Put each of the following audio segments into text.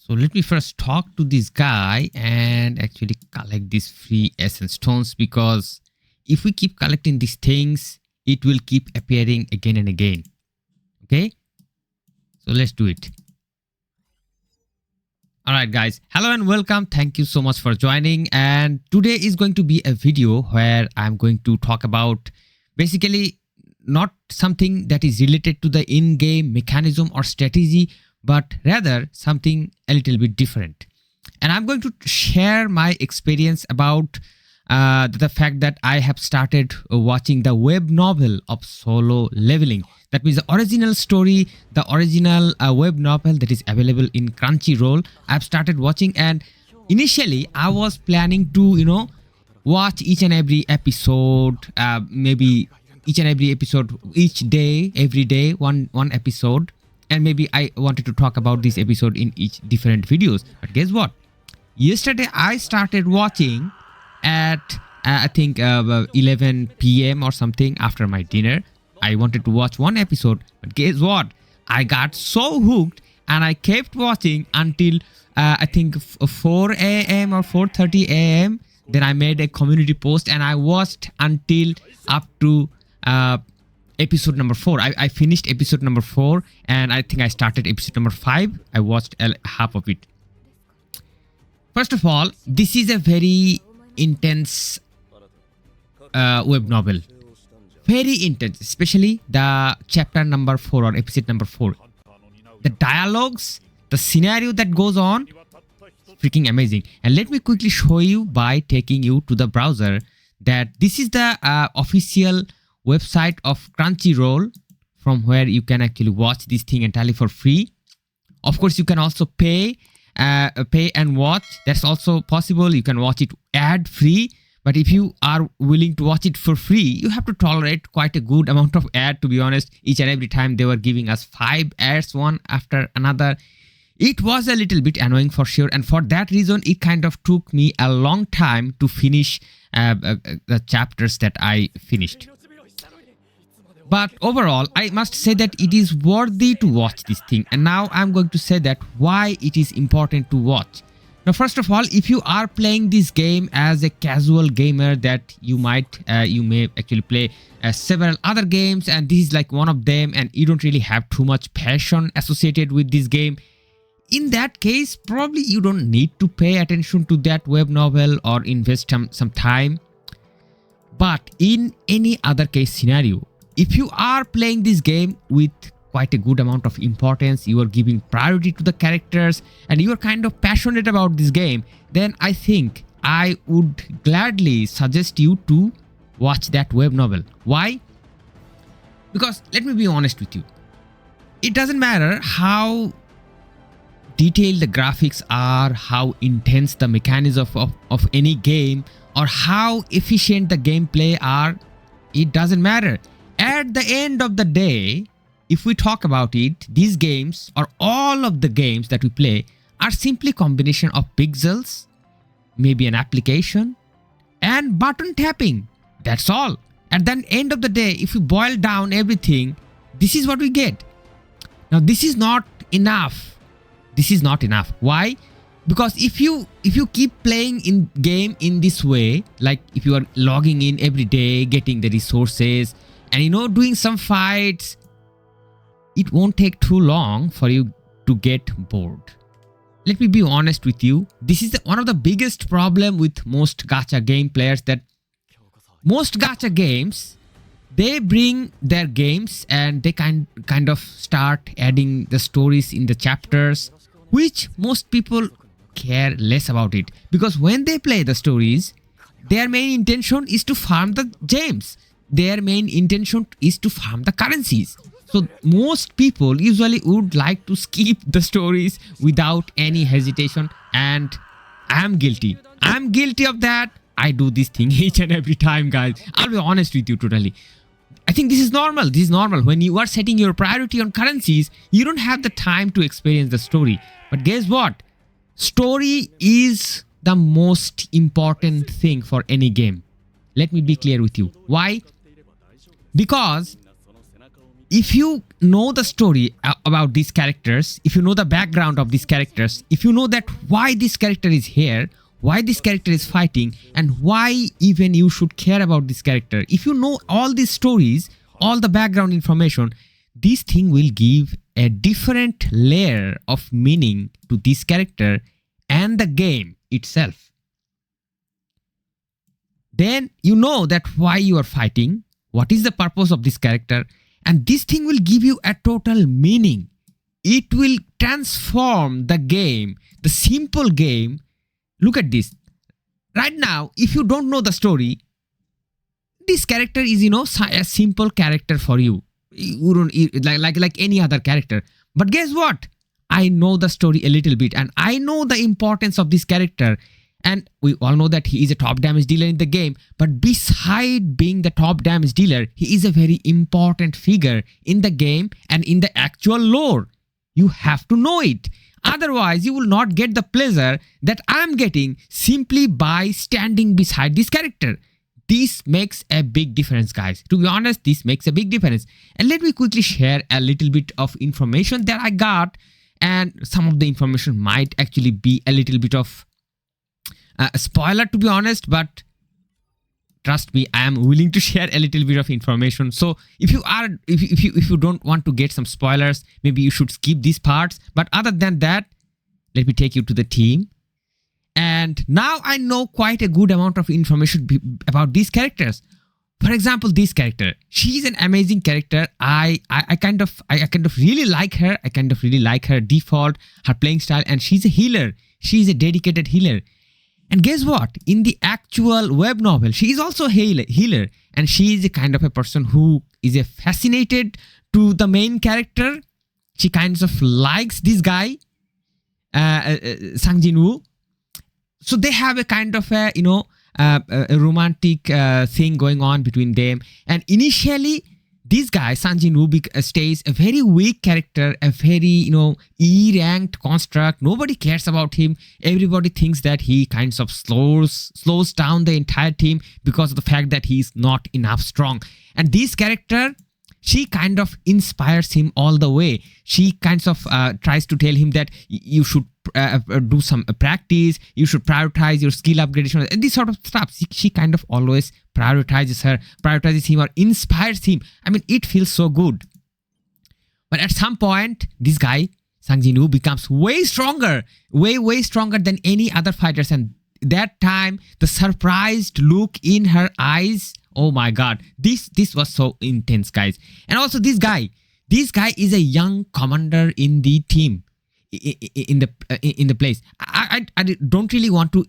So let me first talk to this guy and actually collect these free essence stones, because if we keep collecting these things, it will keep appearing again and again. Okay, so let's do it. Alright guys, hello and welcome. Thank you so much for joining, and today is going to be a video where I'm going to talk about basically not something that is related to the in-game mechanism or strategy, but rather something a little bit different. And I'm going to share my experience about the fact that I have started watching the web novel of Solo Leveling. That means the original story, the original web novel that is available in Crunchyroll. I've started watching, and initially I was planning to, watch each and every episode, maybe each and every episode each day, every day, one episode. And maybe I wanted to talk about this episode in each different videos. But guess what? Yesterday I started watching at I think 11 p.m. or something after my dinner. I wanted to watch one episode, but guess what? I got so hooked and I kept watching until I think 4 a.m. or 4:30 a.m. Then I made a community post and I watched until up to episode number 4. I finished episode number 4 and I think I started episode number 5. I watched half of it. First of all, this is a very intense web novel. Very intense, especially the chapter number 4 or episode number 4. The dialogues, the scenario that goes on, freaking amazing. And let me quickly show you by taking you to the browser that this is the official website of Crunchyroll, from where you can actually watch this thing entirely for free. Of course, you can also pay and watch. That's also possible. You can watch it ad free. But if you are willing to watch it for free, you have to tolerate quite a good amount of ad, to be honest. Each and every time they were giving us 5 ads one after another. It was a little bit annoying for sure. And for that reason, it kind of took me a long time to finish the chapters that I finished. But overall, I must say that it is worthy to watch this thing. And now I'm going to say that why it is important to watch. Now, first of all, if you are playing this game as a casual gamer, that you may actually play several other games, and this is like one of them, and you don't really have too much passion associated with this game. In that case, probably you don't need to pay attention to that web novel or invest some time. But in any other case scenario, if you are playing this game with quite a good amount of importance, you are giving priority to the characters, and you are kind of passionate about this game, then I think I would gladly suggest you to watch that web novel. Why? Because let me be honest with you. It doesn't matter how detailed the graphics are, how intense the mechanism of any game, or how efficient the gameplay are. It doesn't matter. At the end of the day, if we talk about it, these games, or all of the games that we play, are simply combination of pixels, maybe an application, and button tapping. That's all. At the end of the day, if we boil down everything, this is what we get. Now, this is not enough. This is not enough. Why? Because if you keep playing in game in this way, like if you are logging in every day, getting the resources, and doing some fights, it won't take too long for you to get bored. Let me be honest with you. This is one of the biggest problem with most gacha game players, that most gacha games, they bring their games and they kind of start adding the stories in the chapters, which most people care less about it. Because when they play the stories, their main intention is to farm the gems. Their main intention is to farm the currencies. So most people usually would like to skip the stories without any hesitation, and I'm guilty. I'm guilty of that. I do this thing each and every time, guys. I'll be honest with you totally. I think this is normal. This is normal. When you are setting your priority on currencies, you don't have the time to experience the story. But guess what? Story is the most important thing for any game. Let me be clear with you. Why? Because if you know the story about these characters, if you know the background of these characters, if you know that why this character is here, why this character is fighting, and why even you should care about this character, if you know all these stories, all the background information, this thing will give a different layer of meaning to this character and the game itself. Then you know that why you are fighting, what is the purpose of this character, and this thing will give you a total meaning. It will transform the game, the simple game. Look at this. Right now, if you don't know the story, this character is, a simple character for you. You don't like any other character. But guess what? I know the story a little bit, and I know the importance of this character. And we all know that he is a top damage dealer in the game. But beside being the top damage dealer, he is a very important figure in the game and in the actual lore. You have to know it. Otherwise, you will not get the pleasure that I'm getting simply by standing beside this character. This makes a big difference, guys. To be honest, this makes a big difference. And let me quickly share a little bit of information that I got. And some of the information might actually be a little bit of a spoiler, to be honest, but trust me, I am willing to share a little bit of information. So if you don't want to get some spoilers, maybe you should skip these parts. But other than that, let me take you to the team. And now I know quite a good amount of information about these characters. For example, this character, she's an amazing character. I kind of really like her. I kind of really like her default, her playing style, and she's a healer. She's a dedicated healer. And guess what? In the actual web novel, she is also a healer. And she is a kind of a person who is fascinated to the main character. She kind of likes this guy, Sang Jin-Woo. So they have a kind of a romantic thing going on between them. And initially, this guy, Sang Jin-Woo, stays a very weak character, a very, E-ranked construct. Nobody cares about him. Everybody thinks that he kind of slows down the entire team because of the fact that he's not enough strong. And this character, she kind of inspires him all the way. She kind of tries to tell him that you should do some practice, you should prioritize your skill upgradation, and this sort of stuff. She kind of always prioritizes him or inspires him. I mean, it feels so good. But at some point, this guy, Sang Jin-Woo, becomes way stronger than any other fighters. And that time, the surprised look in her eyes, oh my god, this was so intense, guys. And also this guy is a young commander in the team, in the place. I don't really want to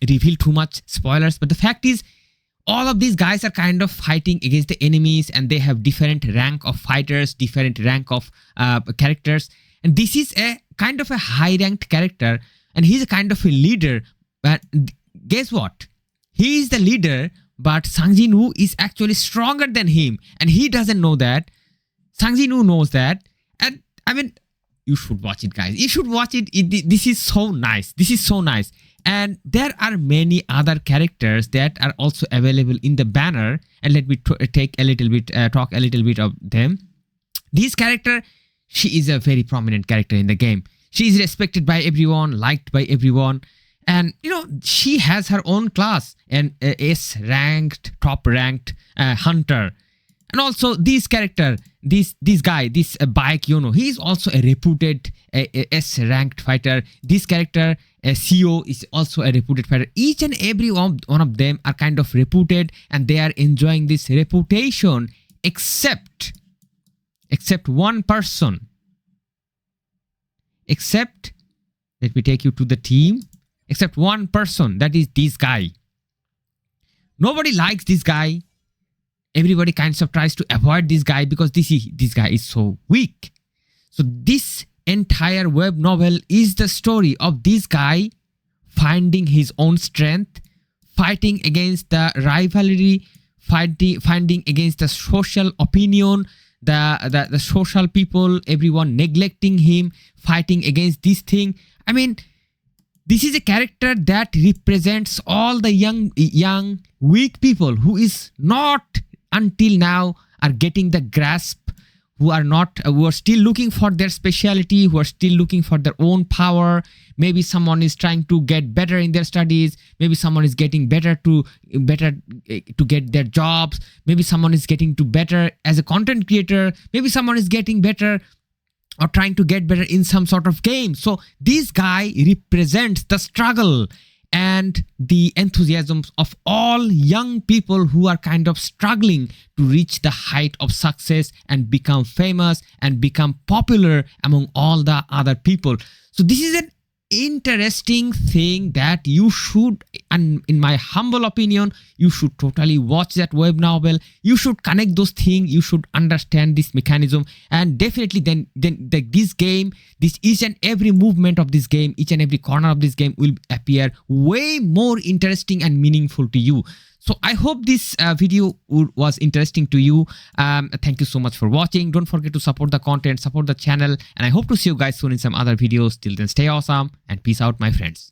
reveal too much spoilers, but the fact is, all of these guys are kind of fighting against the enemies, and they have different rank of fighters, different rank of characters. And this is a kind of a high ranked character, and he's a kind of a leader. But guess what? He is the leader, but Sang Jin-Woo is actually stronger than him, and he doesn't know that. Sang Jin-Woo knows that. And I mean, you should watch it, guys. You should watch it. This is so nice. And there are many other characters that are also available in the banner. And let me talk a little bit of them. This character, she is a very prominent character in the game. She is respected by everyone, liked by everyone. And, she has her own class, an S-ranked, top-ranked hunter. And also this character, this guy, this Baek Yono, he is also a reputed S-ranked fighter. This character, CO, is also a reputed fighter. Each and every one of them are kind of reputed, and they are enjoying this reputation, except one person. Let me take you to the team. Except one person, that is this guy. Nobody likes this guy. Everybody kind of tries to avoid this guy because this guy is so weak. So this entire web novel is the story of this guy finding his own strength, fighting against the rivalry, fighting against the social opinion, the social people, everyone neglecting him, fighting against this thing. I mean, this is a character that represents all the young weak people who is not until now are getting the grasp, who are still looking for their specialty, who are still looking for their own power. Maybe someone is trying to get better in their studies. Maybe someone is getting better to get their jobs. Maybe someone is getting to better as a content creator. Maybe someone is getting better or trying to get better in some sort of game. So this guy represents the struggle and the enthusiasm of all young people who are kind of struggling to reach the height of success and become famous and become popular among all the other people. So this is an interesting thing that you should, and in my humble opinion, you should totally watch that web novel. You should connect those things. You should understand this mechanism, and definitely then this game, this each and every movement of this game, each and every corner of this game will appear way more interesting and meaningful to you. So I hope this video was interesting to you. Thank you so much for watching. Don't forget to support the content, support the channel, and I hope to see you guys soon in some other videos. Till then, stay awesome and peace out, my friends.